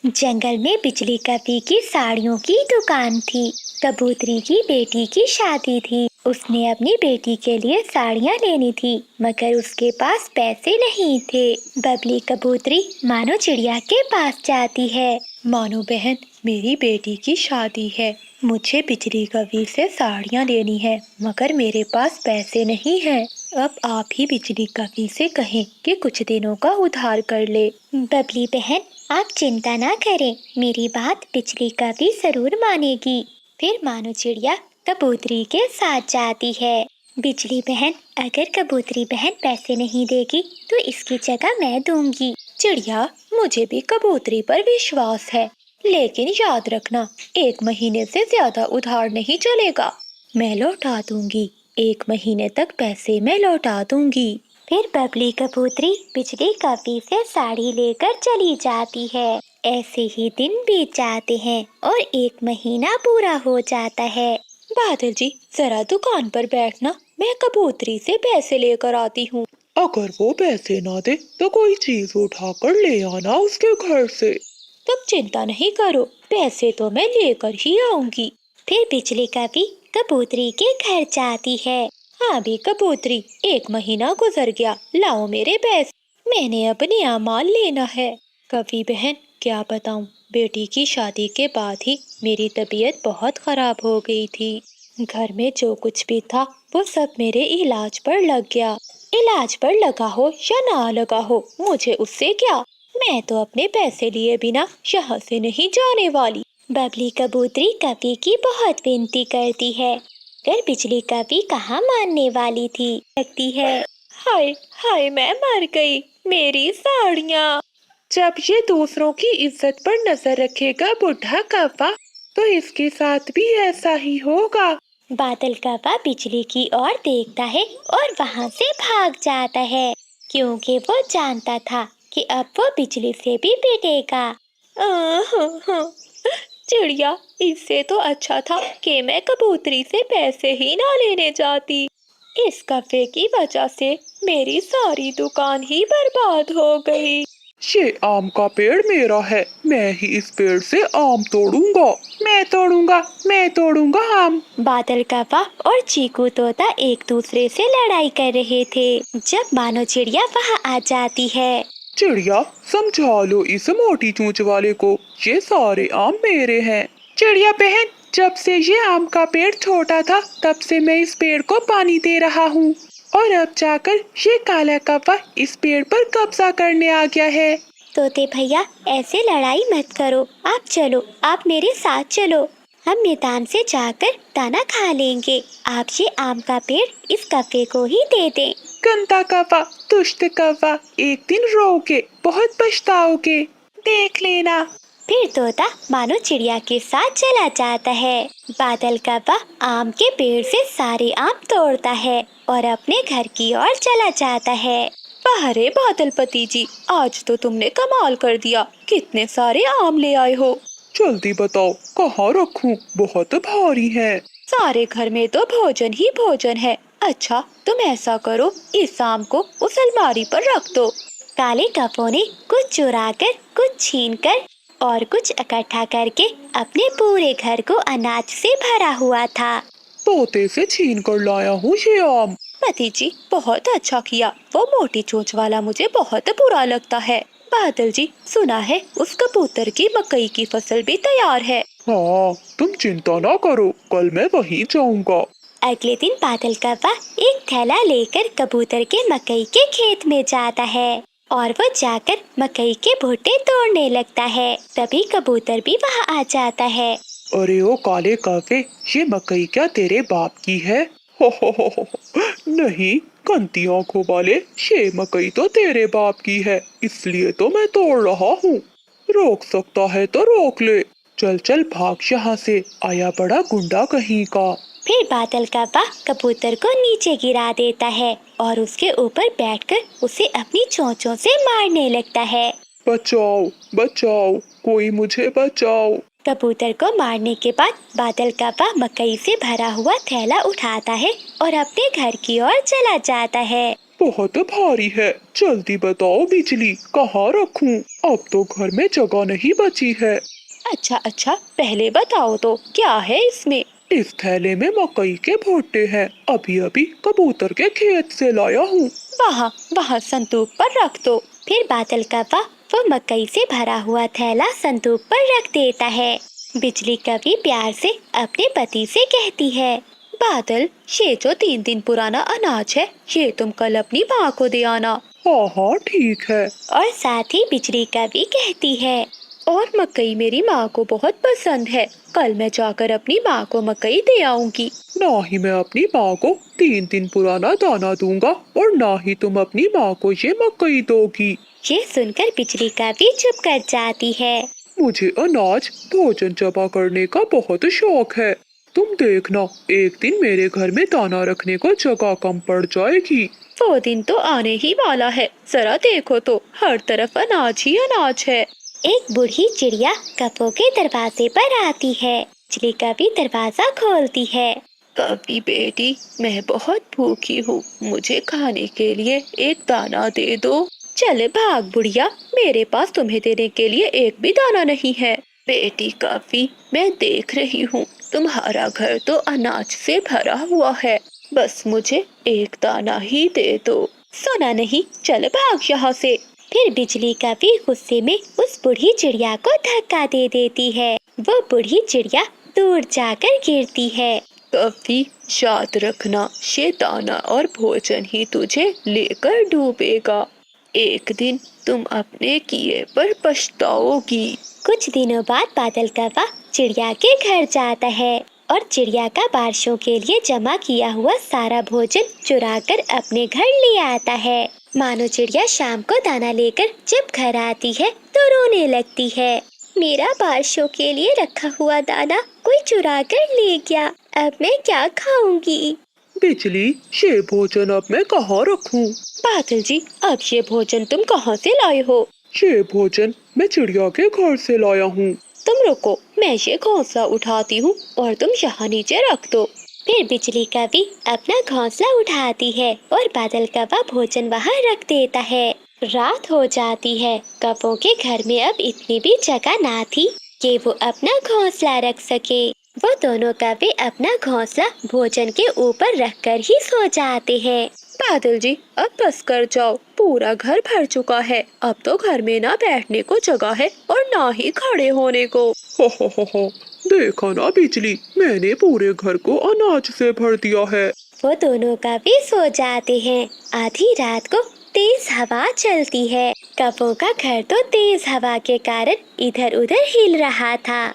जंगल में बिजली कवि की साड़ियों की दुकान थी। कबूतरी की बेटी की शादी थी। उसने अपनी बेटी के लिए साड़ियाँ लेनी थी, मगर उसके पास पैसे नहीं थे। बबली कबूतरी मानो चिड़िया के पास जाती है। मानो बहन, मेरी बेटी की शादी है। मुझे बिजली कवि से साड़ियाँ लेनी है, मगर मेरे पास पैसे नहीं हैं। अब आप ही बिजली कवि से कहें कि कुछ दिनों का उधार कर ले। बबली बहन, आप चिंता ना करें, मेरी बात बिजली कवि जरूर मानेगी। फिर मानो चिड़िया कबूतरी के साथ जाती है। बिजली बहन, अगर कबूतरी बहन पैसे नहीं देगी तो इसकी जगह मैं दूंगी। चिड़िया, मुझे भी कबूतरी पर विश्वास है, लेकिन याद रखना 1 महीने से ज्यादा उधार नहीं चलेगा। मैं लौटा दूंगी, 1 महीने तक पैसे मैं लौटा दूंगी। फिर बबली कबूतरी बिजली कवि से साड़ी लेकर चली जाती है। ऐसे ही दिन बीत जाते हैं और 1 महीना पूरा हो जाता है। बादल जी, जरा दुकान पर बैठना, मैं कबूतरी से पैसे लेकर आती हूँ। अगर वो पैसे ना दे तो कोई चीज उठाकर ले आना उसके घर से। तुम चिंता नहीं करो, पैसे तो मैं लेकर ही आऊंगी। फिर बिजली कवि कबूतरी के घर जाती है। हाँ भी कबूतरी, 1 महीना गुजर गया, लाओ मेरे पैसे, मैंने अब नया माल लेना है। कवि बहन, क्या बताऊं, बेटी की शादी के बाद ही मेरी तबीयत बहुत खराब हो गई थी। घर में जो कुछ भी था वो सब मेरे इलाज पर लग गया। इलाज पर लगा हो या ना लगा हो, मुझे उससे क्या, मैं तो अपने पैसे लिए बिना यहाँ से नहीं जाने वाली। बबली कबूतरी कवि की बहुत विनती करती है, फिर बिजली कवि कहाँ मानने वाली थी। लगती है, हाय हाय, मैं मर गई, मेरी साड़ियाँ। जब ये दूसरों की इज्जत पर नजर रखेगा बुढ़ा कौवा, तो इसके साथ भी ऐसा ही होगा। बादल कौवा बिजली की ओर देखता है और वहाँ से भाग जाता है, क्योंकि वो जानता था कि अब वो बिजली से भी पिटेगा। चिड़िया, इससे तो अच्छा था कि मैं कबूतरी से पैसे ही ना लेने जाती। इस कफे की वजह से मेरी सारी दुकान ही बर्बाद हो गई। ये आम का पेड़ मेरा है, मैं ही इस पेड़ से आम तोड़ूंगा। मैं तोड़ूंगा आम। बादल कौवा और चीकू तोता एक दूसरे से लड़ाई कर रहे थे, जब मानो चिड़िया वहाँ आ जाती है। चिड़िया, समझा लो इस मोटी चोंच वाले को, ये सारे आम मेरे हैं। चिड़िया बहन, जब से ये आम का पेड़ छोटा था तब से मैं इस पेड़ को पानी दे रहा हूँ, और अब जाकर ये काला कौवा इस पेड़ पर कब्जा करने आ गया है। तोते भैया, ऐसे लड़ाई मत करो, आप चलो, आप मेरे साथ चलो, हम मैदान से जाकर दाना खा लेंगे। आप ये आम का पेड़ इस कौवे को ही दे दें। गंदा कौवा, दुष्ट कौवा, एक दिन रोगे, बहुत पछताओगे, देख लेना। फिर तोता मानो चिड़िया के साथ चला जाता है। बादल कौवा आम के पेड़ से सारे आम तोड़ता है और अपने घर की ओर चला जाता है। अरे बादलपति जी, आज तो तुमने कमाल कर दिया, कितने सारे आम ले आए हो। जल्दी बताओ, कहाँ रखूं, बहुत भारी है। सारे घर में तो भोजन ही भोजन है। अच्छा, तुम ऐसा करो, इस आम को उस अलमारी पर रख दो। काले कौवे ने कुछ चुराकर, कुछ छीनकर और कुछ इकट्ठा करके अपने पूरे घर को अनाज से भरा हुआ था। तोते से छीन कर लाया हूँ ये आम। पति जी, बहुत अच्छा किया, वो मोटी चोंच वाला मुझे बहुत बुरा लगता है। बादल जी, सुना है उस कबूतर की मकई की फसल भी तैयार है। हाँ, तुम चिंता ना करो, कल मैं वहीं जाऊंगा। अगले दिन बादल कौवा एक थैला लेकर कबूतर के मकई के खेत में जाता है और वो जाकर मकई के भुट्टे तोड़ने लगता है। तभी कबूतर भी वहाँ आ जाता है। अरे ओ काले कौवे, ये मकई क्या तेरे बाप की है? हो, नहीं, गंदी आंखों वाले, ये मकई तो तेरे बाप की है, इसलिए तो मैं तोड़ रहा हूँ। रोक सकता है तो रोक ले। चल चल भाग यहाँ से, आया बड़ा गुंडा कहीं का। फिर बादल कौवा कबूतर को नीचे गिरा देता है और उसके ऊपर बैठकर उसे अपनी चोंचों से मारने लगता है। बचाओ बचाओ, कोई मुझे बचाओ। कबूतर को मारने के बाद बादल कौवा मकई से भरा हुआ थैला उठाता है और अपने घर की ओर चला जाता है। बहुत भारी है, जल्दी बताओ बिजली, कहाँ रखूं? अब तो घर में जगह नहीं बची है। अच्छा अच्छा, पहले बताओ तो क्या है इसमें। इस थैले में मकई के भुट्टे हैं, अभी अभी कबूतर के खेत से लाया हूँ। वहाँ वहाँ संदूक पर रख दो। फिर बादल कौवा वो मकई से भरा हुआ थैला संदूक पर रख देता है। बिजली कभी प्यार से अपने पति से कहती है, बादल, ये जो 3 दिन पुराना अनाज है, ये तुम कल अपनी माँ को दे आना। हाँ हाँ ठीक है। और साथ ही बिजली कभी कहती है, और मकई मेरी माँ को बहुत पसंद है, कल मैं जाकर अपनी माँ को मकई दे आऊंगी। ना ही मैं अपनी माँ को 3 दिन पुराना दाना दूंगा और ना ही तुम अपनी माँ को ये मकई दोगी। ये सुनकर बिजली कभी चुप कर जाती है। मुझे अनाज भोजन जमा करने का बहुत शौक है। तुम देखना, एक दिन मेरे घर में दाना रखने को जगह कम पड़ जाएगी। वो दिन तो आने ही वाला है, जरा देखो तो हर तरफ अनाज ही अनाज है। एक बूढ़ी चिड़िया कपो के दरवाजे पर आती है। बिजली कभी दरवाजा खोलती है। कभी बेटी, मैं बहुत भूखी हूँ, मुझे खाने के लिए एक दाना दे दो। चले भाग बुढ़िया, मेरे पास तुम्हें देने के लिए एक भी दाना नहीं है। बेटी काफी, मैं देख रही हूँ तुम्हारा घर तो अनाज से भरा हुआ है, बस मुझे एक दाना ही दे दो। सुना नहीं, चल भाग यहाँ से। फिर बिजली कभी गुस्से में उस बूढ़ी चिड़िया को धक्का दे देती है। वो बूढ़ी चिड़िया दूर जाकर गिरती है। कभी याद रखना, ये दाना और भोजन ही तुझे लेकर डूबेगा। एक दिन तुम अपने किए पर पछताओगी। कुछ दिनों बाद बादल कौवा चिड़िया के घर जाता है और चिड़िया का बारिशों के लिए जमा किया हुआ सारा भोजन चुरा कर अपने घर ले आता है। मानो चिड़िया शाम को दाना लेकर जब घर आती है तो रोने लगती है। मेरा बारिशों के लिए रखा हुआ दाना कोई चुरा कर ले गया, अब मैं क्या खाऊंगी। बिजली, ये भोजन अब मैं कहाँ रखूं? बादल जी, अब ये भोजन तुम कहाँ से लाए हो? ये भोजन मैं चिड़िया के घर से लाया हूँ। तुम रुको, मैं ये घोंसला उठाती हूँ और तुम यहाँ नीचे रख दो। फिर बिजली कभी अपना घोंसला उठाती है और बादल कौवा भोजन वहाँ रख देता है। रात हो जाती है। कौवों के घर में अब इतनी भी जगह ना थी कि वो अपना घोंसला रख सके। वो दोनों कौवे अपना घोंसला भोजन के ऊपर रखकर ही सो जाते हैं। बादल जी, अब बस कर जाओ, पूरा घर भर चुका है, अब तो घर में ना बैठने को जगह है और ना ही खड़े होने को। हो, देखा ना बिजली, मैंने पूरे घर को अनाज से भर दिया है। वो दोनों कौवे सो जाते हैं। आधी रात को तेज हवा चलती है। कौवों का घर तो तेज हवा के कारण इधर उधर हिल रहा था।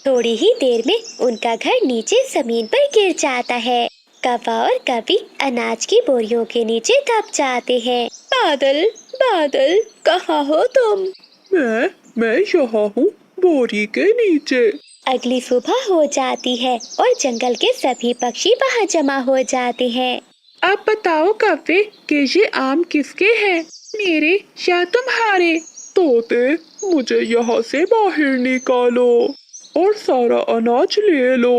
थोड़ी ही देर में उनका घर नीचे जमीन पर गिर जाता है। कौवा और कभी अनाज की बोरियों के नीचे दब जाते हैं। बादल, बादल, कहाँ हो तुम? मैं यहाँ हूँ, बोरी के नीचे। अगली सुबह हो जाती है और जंगल के सभी पक्षी वहाँ जमा हो जाते हैं। अब बताओ कौवे कि ये आम किसके हैं, मेरे या तुम्हारे? तोते, मुझे यहाँ से बाहर निकालो और सारा अनाज ले लो।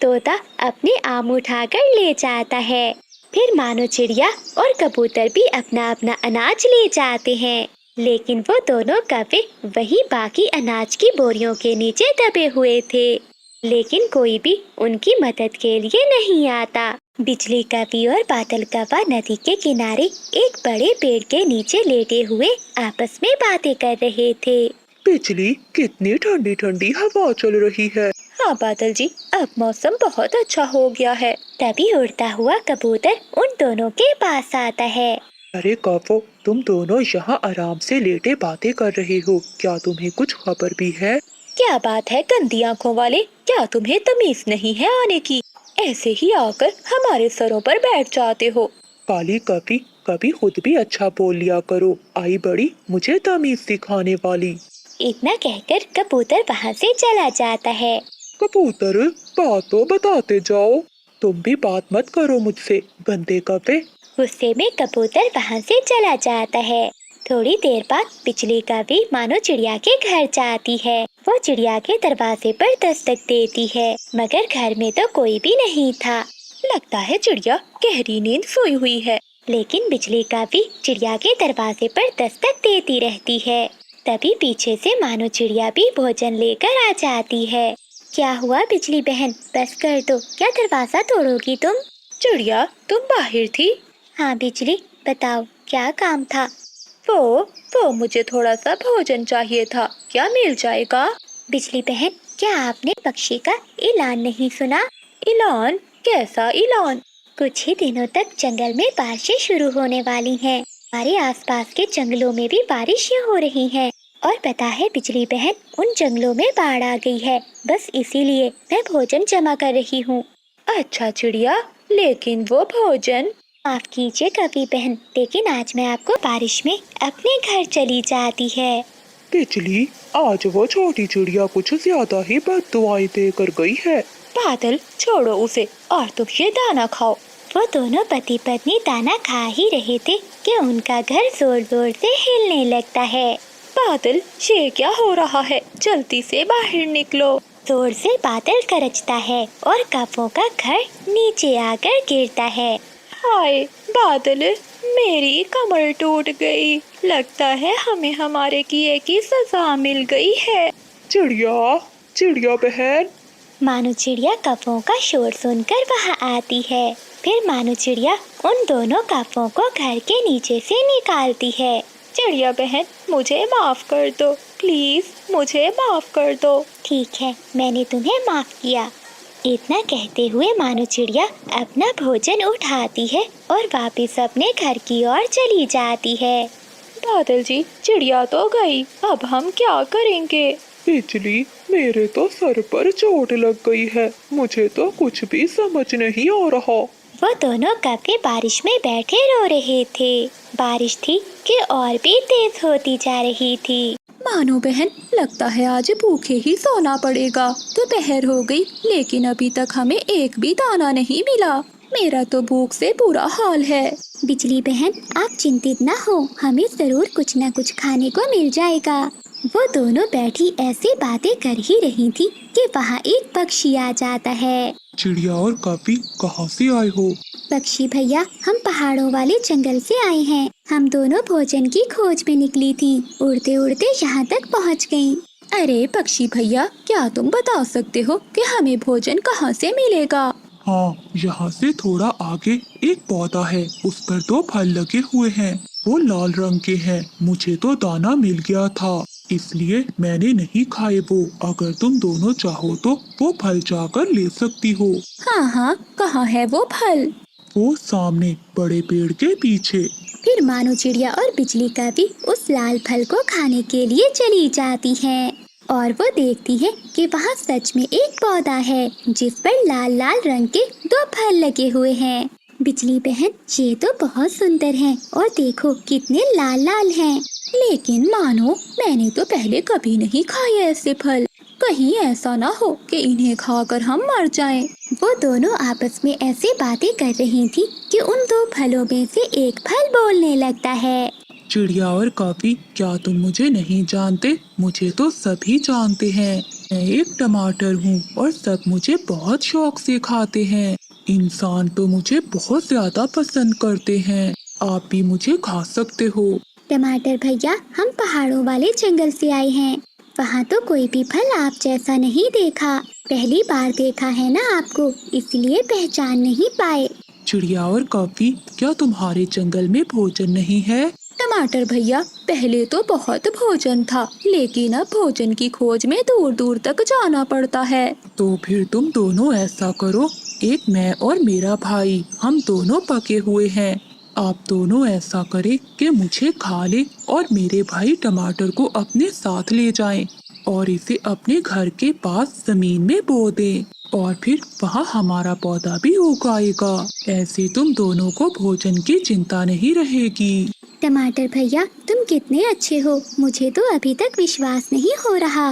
तोता अपने आम उठाकर ले जाता है। फिर मानो चिड़िया और कबूतर भी अपना अपना अनाज ले जाते हैं, लेकिन वो दोनों कौवे वही बाकी अनाज की बोरियों के नीचे दबे हुए थे। लेकिन कोई भी उनकी मदद के लिए नहीं आता। बिजली कौवी और बादल कौवा नदी के किनारे एक बड़े पेड़ के नीचे लेटे हुए आपस में बातें कर रहे थे। बिजली, कितनी ठंडी ठंडी हवा चल रही है। हाँ बादल जी, अब मौसम बहुत अच्छा हो गया है। तभी उड़ता हुआ कबूतर उन दोनों के पास आता है। अरे कौवो, तुम दोनों यहाँ आराम से लेटे बातें कर रहे हो, क्या तुम्हें कुछ खबर भी है? क्या बात है गंदी आँखों वाले, क्या तुम्हें तमीज नहीं है आने की? ऐसे ही आकर हमारे सरों पर बैठ जाते हो। काली कभी कभी खुद भी अच्छा बोल लिया करो, आई बड़ी मुझे तमीज सिखाने वाली। इतना कहकर कबूतर वहाँ से चला जाता है। कबूतर, बात तो बताते जाओ, तुम भी बात मत करो मुझसे, गंदे कौवे। गुस्से में कबूतर वहाँ से चला जाता है। थोड़ी देर बाद बिजली कौवी मानो चिड़िया के घर जाती है। वो चिड़िया के दरवाजे पर दस्तक देती है, मगर घर में तो कोई भी नहीं था। लगता है चिड़िया गहरी नींद सोई हुई है। लेकिन बिजली काफी चिड़िया के दरवाजे पर दस्तक देती रहती है। तभी पीछे से मानो चिड़िया भी भोजन लेकर आ जाती है। क्या हुआ बिजली बहन, बस कर दो, क्या दरवाजा तोड़ोगी तुम? चिड़िया, तुम बाहर थी? हाँ बिजली, बताओ क्या काम था? वो मुझे थोड़ा सा भोजन चाहिए था, क्या मिल जाएगा? बिजली बहन, क्या आपने पक्षी का ऐलान नहीं सुना? ऐलान? कैसा ऐलान? कुछ ही दिनों तक जंगल में बारिशें शुरू होने वाली हैं। हमारे आसपास के जंगलों में भी बारिशें हो रही हैं। और पता है बिजली बहन, उन जंगलों में बाढ़ आ गई है। बस इसीलिए मैं भोजन जमा कर रही हूँ। अच्छा चिड़िया, लेकिन वो भोजन? माफ कीजिए कवि बहन, लेकिन आज मैं आपको बारिश में अपने घर चली जाती है। बिजली, आज वो छोटी चिड़िया कुछ ज्यादा ही बददुआएं देकर गई है। बादल, छोड़ो उसे और तुम ये दाना खाओ। वो दोनों पति पत्नी दाना खा ही रहे थे कि उनका घर जोर जोर से हिलने लगता है। बादल, ये क्या हो रहा है? जल्दी से बाहर निकलो। जोर से बादल गरजता है और कौवों का घर नीचे आकर गिरता है। हाय बादल, मेरी कमर टूट गई। लगता है हमें हमारे किए की सजा मिल गई है। चिड़िया बहन। मानो चिड़िया कौवों का शोर सुनकर वहाँ आती है। फिर मानो चिड़िया उन दोनों कौवों को घर के नीचे से निकालती है। चिड़िया बहन, मुझे माफ कर दो, प्लीज मुझे माफ कर दो। ठीक है, मैंने तुम्हें माफ किया। इतना कहते हुए मानो चिड़िया अपना भोजन उठाती है और वापस अपने घर की ओर चली जाती है। बादल जी, चिड़िया तो गई, अब हम क्या करेंगे? बिजली, मेरे तो सर पर चोट लग गई है, मुझे तो कुछ भी समझ नहीं आ रहा। वो दोनों कौवे बारिश में बैठे रो रहे थे। बारिश थी कि और भी तेज होती जा रही थी। मानो बहन, लगता है आज भूखे ही सोना पड़ेगा। दोपहर हो गई, लेकिन अभी तक हमें एक भी दाना नहीं मिला। मेरा तो भूख से बुरा हाल है। बिजली बहन, आप चिंतित न हो, हमें जरूर कुछ न कुछ खाने को मिल जाएगा। वो दोनों बैठी ऐसी बातें कर ही रही थी कि वहाँ एक पक्षी आ जाता है। चिड़िया और कौवी, कहाँ से आए हो? पक्षी भैया, हम पहाड़ों वाले जंगल से आए हैं। हम दोनों भोजन की खोज में निकली थी, उड़ते उड़ते यहाँ तक पहुँच गयी। अरे पक्षी भैया, क्या तुम बता सकते हो कि हमें भोजन कहाँ से मिलेगा? हाँ, यहाँ से थोड़ा आगे एक पौधा है, उस पर 2 फल लगे हुए हैं। वो लाल रंग के हैं। मुझे तो दाना मिल गया था, इसलिए मैंने नहीं खाए वो। अगर तुम दोनों चाहो तो वो फल जाकर ले सकती हो। हाँ, कहाँ है वो फल? वो सामने बड़े पेड़ के पीछे। फिर मानो चिड़िया और बिजली का भी उस लाल फल को खाने के लिए चली जाती हैं। और वो देखती है कि वहाँ सच में एक पौधा है जिस पर लाल लाल रंग के 2 फल लगे हुए हैं। बिजली बहन, ये तो बहुत सुंदर हैं और देखो कितने लाल लाल हैं। लेकिन मानो, मैंने तो पहले कभी नहीं खाए ऐसे फल। कहीं ऐसा ना हो कि इन्हें खाकर हम मर जाएं। वो दोनों आपस में ऐसे बातें कर रही थी कि उन 2 फलों में से एक फल बोलने लगता है। चिड़िया और कौवी, क्या तुम मुझे नहीं जानते? मुझे तो सभी जानते हैं। मैं एक टमाटर हूँ और सब मुझे बहुत शौक से खाते हैं। इंसान तो मुझे बहुत ज्यादा पसंद करते हैं। आप भी मुझे खा सकते हो। टमाटर भैया, हम पहाड़ों वाले जंगल से आए हैं। वहाँ तो कोई भी फल आप जैसा नहीं देखा। पहली बार देखा है ना आपको, इसलिए पहचान नहीं पाए। चिड़िया और कौवी, क्या तुम्हारे जंगल में भोजन नहीं है? टमाटर भैया, पहले तो बहुत भोजन था, लेकिन अब भोजन की खोज में दूर दूर तक जाना पड़ता है। तो फिर तुम दोनों ऐसा करो, एक मैं और मेरा भाई, हम दोनों पके हुए हैं। आप दोनों ऐसा करें कि मुझे खा ले और मेरे भाई टमाटर को अपने साथ ले जाएं और इसे अपने घर के पास जमीन में बो दें और फिर वहाँ हमारा पौधा भी उगाएगा। ऐसे तुम दोनों को भोजन की चिंता नहीं रहेगी। टमाटर भैया, तुम कितने अच्छे हो, मुझे तो अभी तक विश्वास नहीं हो रहा।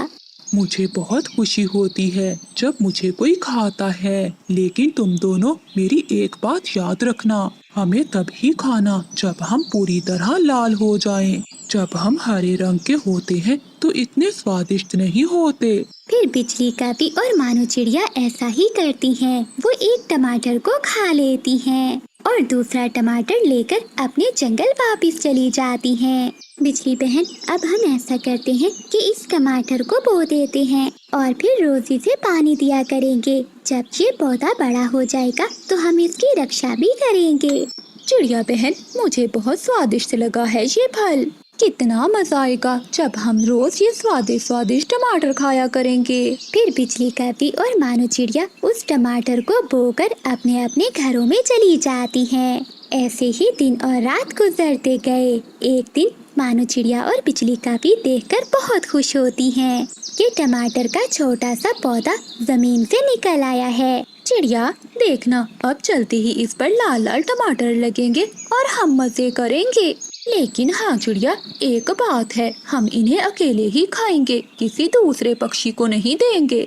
मुझे बहुत खुशी होती है जब मुझे कोई खाता है, लेकिन तुम दोनों मेरी एक बात याद रखना, हमें तभी खाना जब हम पूरी तरह लाल हो जाएं। जब हम हरे रंग के होते हैं तो इतने स्वादिष्ट नहीं होते। फिर बिजली कौवी और मानो चिड़िया ऐसा ही करती हैं। वो एक टमाटर को खा लेती हैं। और दूसरा टमाटर लेकर अपने जंगल वापस चली जाती हैं। बिजली बहन, अब हम ऐसा करते हैं कि इस टमाटर को बो देते हैं और फिर रोज इसे पानी दिया करेंगे। जब ये पौधा बड़ा हो जाएगा तो हम इसकी रक्षा भी करेंगे। चिड़िया बहन, मुझे बहुत स्वादिष्ट लगा है ये फल। कितना मजा आएगा जब हम रोज ये स्वादिष्ट स्वादिष्ट टमाटर खाया करेंगे। फिर बिजली कवि और मानो चिड़िया उस टमाटर को बोकर अपने अपने घरों में चली जाती हैं। ऐसे ही दिन और रात गुजरते गए। एक दिन मानो चिड़िया और बिजली कवि देखकर बहुत खुश होती हैं कि टमाटर का छोटा सा पौधा जमीन से निकल आया है। चिड़िया देखना, अब चलते ही इस पर लाल लाल टमाटर लगेंगे और हम मजे करेंगे। लेकिन हाँ चिड़िया, एक बात है, हम इन्हें अकेले ही खाएंगे, किसी दूसरे पक्षी को नहीं देंगे।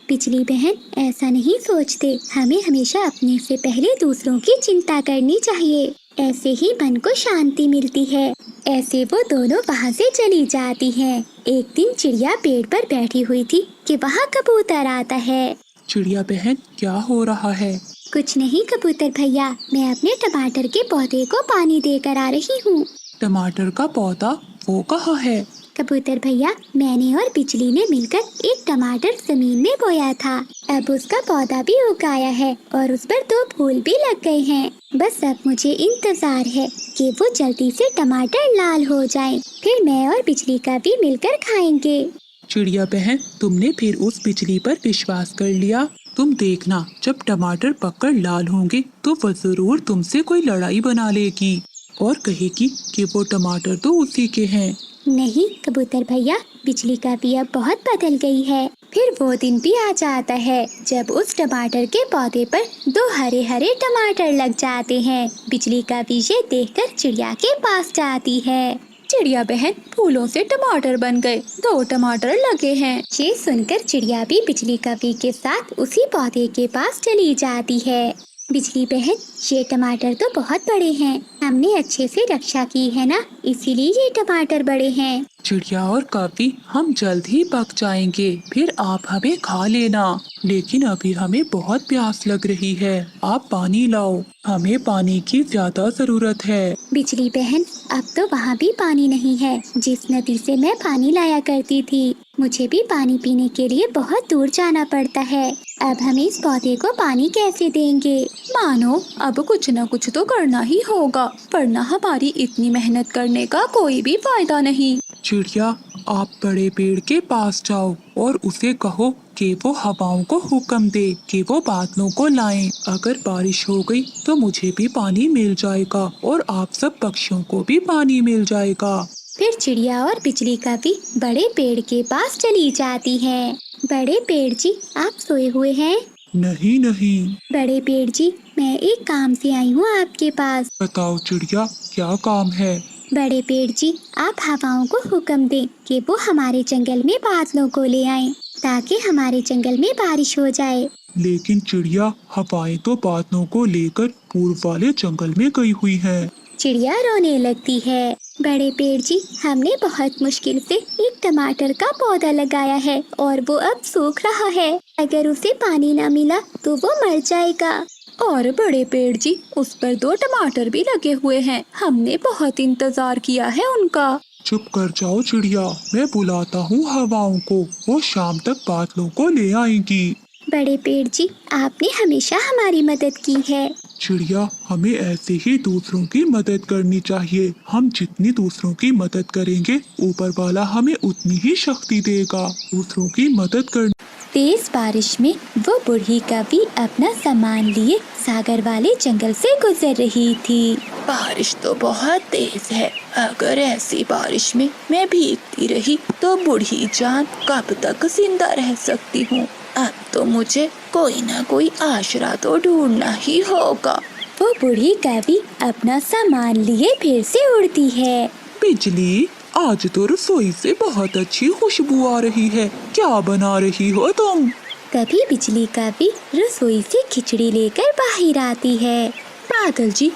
बिजली बहन, ऐसा नहीं सोचते। हमें हमेशा अपने से पहले दूसरों की चिंता करनी चाहिए। ऐसे ही मन को शांति मिलती है। ऐसे वो दोनों वहाँ से चली जाती हैं। एक दिन चिड़िया पेड़ पर बैठी हुई थी कि वहाँ कबूतर आता है। चिड़िया बहन, क्या हो रहा है? कुछ नहीं कबूतर भैया, मैं अपने टमाटर के पौधे को पानी देकर आ रही हूँ। टमाटर का पौधा वो कहाँ है? कबूतर भैया, मैंने और बिजली ने मिलकर एक टमाटर जमीन में बोया था। अब उसका पौधा भी उग आया है और उस पर 2 फूल भी लग गए हैं। बस अब मुझे इंतजार है कि वो जल्दी से टमाटर लाल हो जाएं। फिर मैं और बिजली का भी मिलकर खाएंगे। चिड़िया बहन, तुमने फिर उस बिजली पर विश्वास कर लिया। तुम देखना, जब टमाटर पककर लाल होंगे तो वो जरूर तुमसे कोई लड़ाई बना लेगी और कहेगी कि वो टमाटर तो उसी के हैं। नहीं कबूतर भैया, बिजली का भी अब बहुत बदल गई है। फिर वो दिन भी आ जाता है जब उस टमाटर के पौधे पर 2 हरे हरे टमाटर लग जाते हैं। बिजली का भी ये देखकर चिड़िया के पास जाती है। चिड़िया बहन, फूलों से टमाटर बन गए, 2 टमाटर लगे हैं। ये सुनकर चिड़िया भी बिजली कवि के साथ उसी पौधे के पास चली जाती है। बिजली बहन, ये टमाटर तो बहुत बड़े हैं। हमने अच्छे से रक्षा की है ना, इसीलिए ये टमाटर बड़े हैं। चिड़िया और कवि, हम जल्द ही पक जाएंगे, फिर आप हमें खा लेना। लेकिन अभी हमें बहुत प्यास लग रही है, आप पानी लाओ, हमें पानी की ज्यादा जरूरत है। बिजली बहन, अब तो वहाँ भी पानी नहीं है जिस नदी से मैं पानी लाया करती थी। मुझे भी पानी पीने के लिए बहुत दूर जाना पड़ता है। अब हम इस पौधे को पानी कैसे देंगे? मानो अब कुछ न कुछ तो करना ही होगा, वरना हमारी इतनी मेहनत करने का कोई भी फायदा नहीं। चिड़िया, आप बड़े पेड़ के पास जाओ और उसे कहो कि वो हवाओं को हुक्म दे कि वो बादलों को लाएं। अगर बारिश हो गई तो मुझे भी पानी मिल जाएगा और आप सब पक्षियों को भी पानी मिल जाएगा। फिर चिड़िया और बिजली का भी बड़े पेड़ के पास चली जाती है। बड़े पेड़ जी, आप सोए हुए हैं? नहीं नहीं। बड़े पेड़ जी, मैं एक काम से आई हूँ आपके पास। बताओ चिड़िया, क्या काम है? बड़े पेड़ जी, आप हवाओं को हुक्म दें कि वो हमारे जंगल में बादलों को ले आएं, ताकि हमारे जंगल में बारिश हो जाए। लेकिन चिड़िया, हवाएं तो बादलों को लेकर पूर्व वाले जंगल में गई हुई हैं। चिड़िया रोने लगती है। बड़े पेड़ जी, हमने बहुत मुश्किल से एक टमाटर का पौधा लगाया है और वो अब सूख रहा है। अगर उसे पानी ना मिला तो वो मर जाएगा। और बड़े पेड़ जी, उस पर 2 टमाटर भी लगे हुए हैं, हमने बहुत इंतजार किया है उनका। चुप कर जाओ चिड़िया, मैं बुलाता हूँ हवाओं को, वो शाम तक बादलों को ले आएंगी। बड़े पेड़ जी, आपने हमेशा हमारी मदद की है। चिड़िया, हमें ऐसे ही दूसरों की मदद करनी चाहिए। हम जितनी दूसरों की मदद करेंगे, ऊपर वाला हमें उतनी ही शक्ति देगा। दूसरों की मदद करनी। तेज बारिश में वो बूढ़ी कवि अपना सामान लिए सागर वाले जंगल से गुजर रही थी। बारिश तो बहुत तेज है, अगर ऐसी बारिश में मैं भीगती रही तो बूढ़ी जान कब तक जिंदा रह सकती हूँ। अब तो मुझे कोई ना कोई आसरा तो ढूंढना ही होगा। वो बूढ़ी कवि अपना सामान लिए फिर से उड़ती है। बिजली, आज तो रसोई से बहुत अच्छी खुशबू आ रही है, क्या बना रही हो तुम? तभी बिजली कवि रसोई से खिचड़ी लेकर बाहर आती है। बादल जी,